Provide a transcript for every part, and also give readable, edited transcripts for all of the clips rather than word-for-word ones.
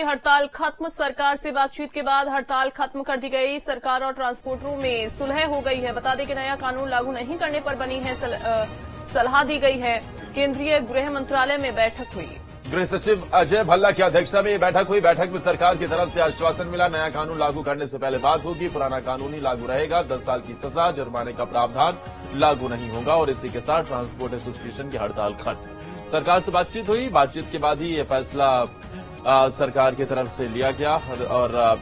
हड़ताल खत्म। सरकार से बातचीत के बाद हड़ताल खत्म कर दी गई। सरकार और ट्रांसपोर्टरों में सुलह हो गई है। बता दें कि नया कानून लागू नहीं करने पर बनी है सलाह दी गई है। केंद्रीय गृह मंत्रालय में बैठक हुई। गृह सचिव अजय भल्ला की अध्यक्षता में ये बैठक हुई। बैठक में सरकार की तरफ से आश्वासन मिला, नया कानून लागू करने से पहले बात होगी, पुराना कानून ही लागू रहेगा। 10 साल की सजा, जुर्माने का प्रावधान लागू नहीं होगा और इसी के साथ ट्रांसपोर्ट एसोसिएशन की हड़ताल खत्म। सरकार से बातचीत हुई। बातचीत के बाद ही ये फैसला सरकार की तरफ से लिया गया और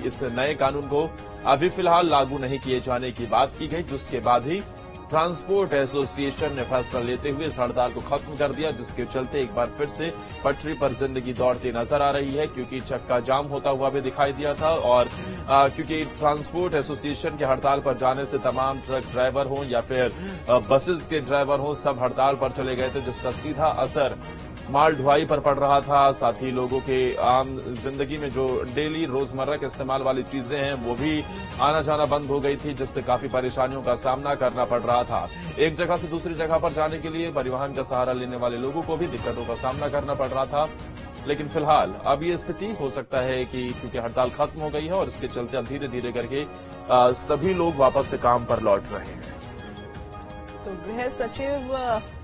इस नए कानून को अभी फिलहाल लागू नहीं किए जाने की बात की गई, जिसके बाद ही ट्रांसपोर्ट एसोसिएशन ने फैसला लेते हुए इस हड़ताल को खत्म कर दिया, जिसके चलते एक बार फिर से पटरी पर जिंदगी दौड़ती नजर आ रही है, क्योंकि चक्का जाम होता हुआ भी दिखाई दिया था। और क्योंकि ट्रांसपोर्ट एसोसिएशन के हड़ताल पर जाने से तमाम ट्रक ड्राइवर हों या फिर बसेस के ड्राइवर हों, सब हड़ताल पर चले गए थे, जिसका सीधा असर माल ढुलाई पर पड़ रहा था। साथ ही लोगों के आम जिंदगी में जो डेली रोजमर्रा के इस्तेमाल वाली चीजें हैं वो भी आना जाना बंद हो गई थी, जिससे काफी परेशानियों का सामना करना पड़ रहा था। एक जगह से दूसरी जगह पर जाने के लिए परिवहन का सहारा लेने वाले लोगों को भी दिक्कतों का सामना करना पड़ रहा था। लेकिन फिलहाल अब ये स्थिति हो सकता है कि क्योंकि हड़ताल खत्म हो गई है और इसके चलते अब धीरे धीरे करके सभी लोग वापस से काम पर लौट रहे हैं। तो गृह सचिव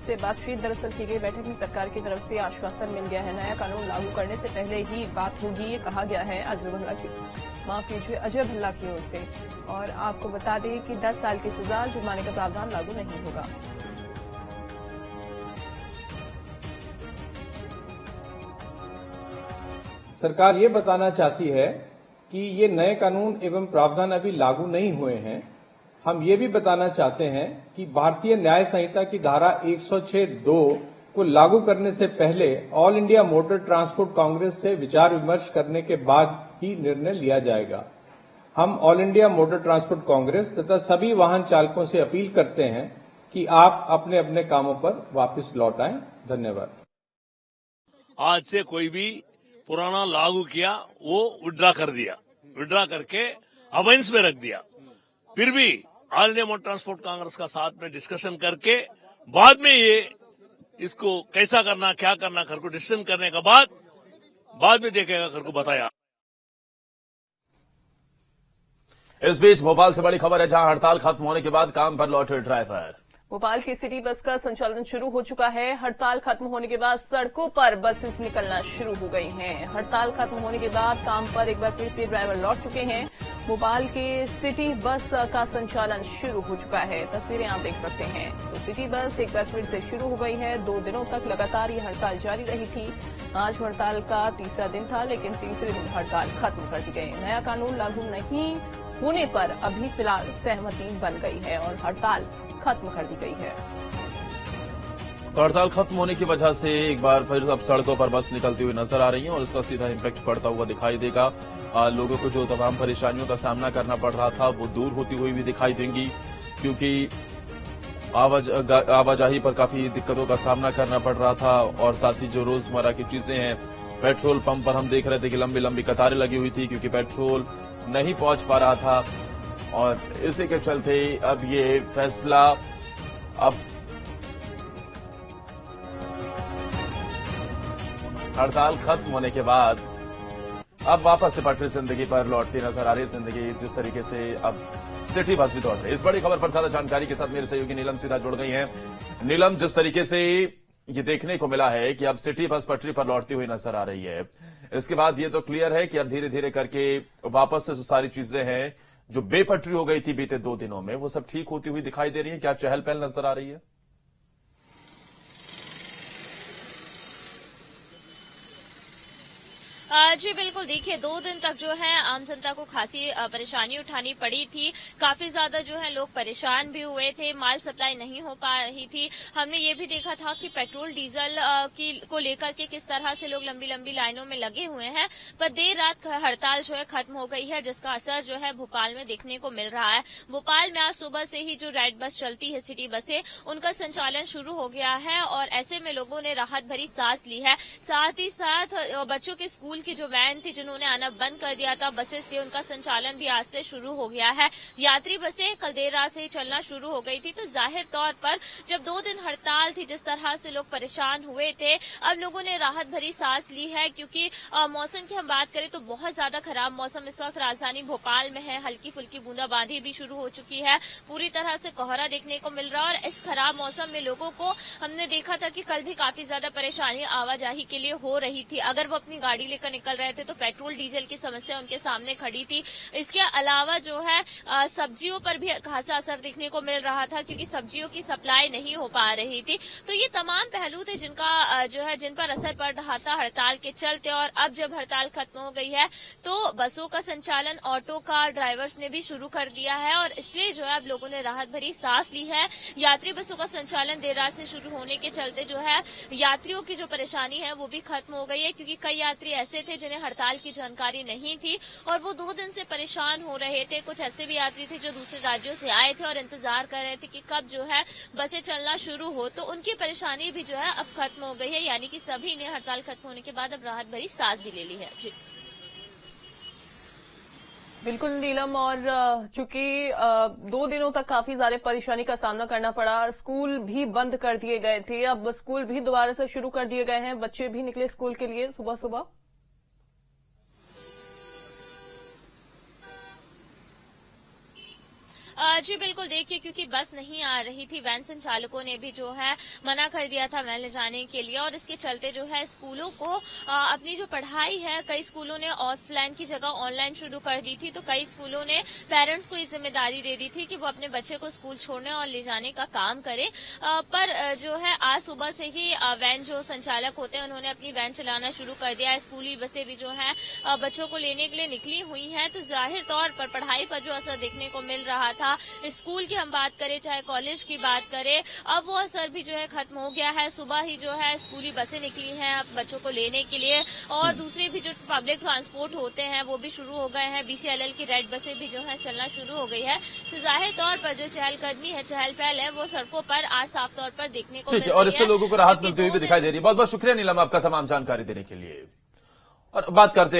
से बातचीत दरअसल की गई। बैठक में सरकार की तरफ से आश्वासन मिल गया है, नया कानून लागू करने से पहले ही बात होगी, ये कहा गया है अजय भल्ला की ओर से। और आपको बता दें कि 10 साल की सजा, जुर्माने का प्रावधान लागू नहीं होगा। सरकार ये बताना चाहती है कि ये नए कानून एवं प्रावधान अभी लागू नहीं हुए हैं। हम ये भी बताना चाहते हैं कि भारतीय न्याय संहिता की धारा 106(2) को लागू करने से पहले all India motor transport Congress से विचार विमर्श करने के बाद ही निर्णय लिया जाएगा। हम all India motor transport Congress तथा सभी वाहन चालकों से अपील करते हैं कि आप अपने अपने कामों पर वापस लौट आएं। धन्यवाद। आज से कोई भी पुराना लागू किया वो विड्रा कर दिया, विड्रा करके अवेंस में रख दिया। फिर भी all India motor transport Congress का साथ में डिस्कशन करके बाद में ये इसको कैसा करना, क्या करना, घर को डिसीजन करने के बाद में देखेगा, घर को बताया। इस बीच भोपाल से बड़ी खबर है, जहां हड़ताल खत्म होने के बाद काम पर लौटे ड्राइवर। भोपाल की सिटी बस का संचालन शुरू हो चुका है। हड़ताल खत्म होने के बाद सड़कों पर बसेस निकलना शुरू हो गई हैं। हड़ताल खत्म होने के बाद काम पर एक बार फिर से ड्राइवर लौट चुके हैं। भोपाल के सिटी बस का संचालन शुरू हो चुका है। तस्वीरें आप देख सकते हैं। तो सिटी बस एक बार फिर से शुरू हो गई है। 2 दिनों तक लगातार ये हड़ताल जारी रही थी। आज हड़ताल का तीसरा दिन था, लेकिन तीसरे दिन हड़ताल खत्म कर दी गई। नया कानून लागू नहीं होने पर अभी फिलहाल सहमति बन गई है और हड़ताल खत्म कर दी गई है। तो हड़ताल खत्म होने की वजह से एक बार फिर अब सड़कों पर बस निकलती हुई नजर आ रही है और इसका सीधा इम्पैक्ट पड़ता हुआ दिखाई देगा। लोगों को जो तमाम परेशानियों का सामना करना पड़ रहा था वो दूर होती हुई भी दिखाई देंगी, क्योंकि आवाजाही पर काफी दिक्कतों का सामना करना पड़ रहा था। और साथ ही जो रोजमर्रा की चीजें हैं, पेट्रोल पंप पर हम देख रहे थे कि लंबी लंबी कतारें लगी हुई थी, क्योंकि पेट्रोल नहीं पहुंच पा रहा था। और इसी के चलते अब ये फैसला अब हड़ताल खत्म होने के बाद अब वापस से पटरी जिंदगी पर लौटती नजर आ रही जिंदगी, जिस तरीके से अब सिटी बस भी दौड़ रही है। इस बड़ी खबर पर ज्यादा जानकारी के साथ मेरे सहयोगी नीलम सीधा जुड़ गई हैं। नीलम, जिस तरीके से ये देखने को मिला है कि अब सिटी बस पटरी पर लौटती हुई नजर आ रही है, इसके बाद ये तो क्लियर है कि अब धीरे धीरे करके वापस से जो सारी चीजें हैं जो बेपटरी हो गई थी बीते 2 दिनों में, वो सब ठीक होती हुई दिखाई दे रही है। क्या चहल पहल नजर आ रही है? जी बिल्कुल, देखिए 2 दिन तक जो है आम जनता को खासी परेशानी उठानी पड़ी थी। काफी ज्यादा जो है लोग परेशान भी हुए थे, माल सप्लाई नहीं हो पा रही थी। हमने ये भी देखा था कि पेट्रोल डीजल को लेकर के किस तरह से लोग लंबी लंबी लाइनों में लगे हुए हैं। पर देर रात हड़ताल जो है खत्म हो गई है, जिसका असर जो है भोपाल में देखने को मिल रहा है। भोपाल में आज सुबह से ही जो रेड बस चलती है, सिटी बसें, उनका संचालन शुरू हो गया है और ऐसे में लोगों ने राहत भरी सांस ली है। साथ ही साथ बच्चों के स्कूल स्कूल की जो वैन थी जिन्होंने आना बंद कर दिया था, बसेस थी, उनका संचालन भी आज से शुरू हो गया है। यात्री बसें कल देर रात से ही चलना शुरू हो गई थी। तो जाहिर तौर पर जब 2 दिन हड़ताल थी, जिस तरह से लोग परेशान हुए थे, अब लोगों ने राहत भरी सांस ली है, क्योंकि मौसम की हम बात करें तो बहुत ज्यादा खराब मौसम इस वक्त राजधानी भोपाल में है। हल्की फुल्की बूंदाबांदी भी शुरू हो चुकी है, पूरी तरह से कोहरा देखने को मिल रहा है। और इस खराब मौसम में लोगों को हमने देखा था कि कल भी काफी ज्यादा परेशानी आवाजाही के लिए हो रही थी। अगर वो अपनी गाड़ी लेकर निकल रहे थे तो पेट्रोल डीजल की समस्या उनके सामने खड़ी थी। इसके अलावा जो है सब्जियों पर भी खासा असर देखने को मिल रहा था, क्योंकि सब्जियों की सप्लाई नहीं हो पा रही थी। तो ये तमाम पहलू थे जिन पर असर पड़ रहा था हड़ताल के चलते। और अब जब हड़ताल खत्म हो गई है तो बसों का संचालन ऑटो कार ड्राइवर्स ने भी शुरू कर दिया है, और इसलिए जो है अब लोगों ने राहत भरी सांस ली है। यात्री बसों का संचालन देर रात से शुरू होने के चलते जो है यात्रियों की जो परेशानी है वो भी खत्म हो गई है, क्योंकि कई यात्री ऐसे थे जिन्हें हड़ताल की जानकारी नहीं थी और वो 2 दिन से परेशान हो रहे थे। कुछ ऐसे भी यात्री थे जो दूसरे राज्यों से आए थे और इंतजार कर रहे थे कि कब जो है बसें चलना शुरू हो, तो उनकी परेशानी भी जो है अब खत्म हो गई है। यानी कि सभी ने हड़ताल खत्म होने के बाद अब राहत भरी सांस भी ले ली है। जी बिल्कुल नीलम, और चूंकि 2 दिनों तक काफी ज्यादा परेशानी का सामना करना पड़ा, स्कूल भी बंद कर दिए गए थे, अब स्कूल भी दोबारा से शुरू कर दिए गए हैं, बच्चे भी निकले स्कूल के लिए सुबह सुबह। जी बिल्कुल, देखिए क्योंकि बस नहीं आ रही थी, वैन संचालकों ने भी जो है मना कर दिया था वैन ले जाने के लिए, और इसके चलते जो है स्कूलों को अपनी जो पढ़ाई है, कई स्कूलों ने ऑफलाइन की जगह ऑनलाइन शुरू कर दी थी। तो कई स्कूलों ने पेरेंट्स को ये जिम्मेदारी दे दी थी कि वो अपने बच्चे को स्कूल छोड़ने और ले जाने का काम करें। पर जो है आज सुबह से ही वैन जो संचालक होते हैं उन्होंने अपनी वैन चलाना शुरू कर दिया है। स्कूली बसें भी जो है बच्चों को लेने के लिए निकली हुई हैं। तो जाहिर तौर पर पढ़ाई पर जो असर देखने को मिल रहा था, स्कूल की हम बात करें चाहे कॉलेज की बात करें, अब वो असर भी जो है खत्म हो गया है। सुबह ही जो है स्कूली बसें निकली हैं अब बच्चों को लेने के लिए, और दूसरे भी जो पब्लिक ट्रांसपोर्ट होते हैं वो भी शुरू हो गए हैं। BCLL की रेड बसें भी जो है चलना शुरू हो गई है। तो जाहिर तौर पर जो चहलकदमी है, चहल पहल है, वो सड़कों पर आज साफ तौर पर देखने को मिल रही है। और इससे लोगों को राहत मिलती हुई भी दिखाई दे रही है। बहुत बहुत शुक्रिया नीलम आपका तमाम जानकारी देने के लिए। और बात करते हैं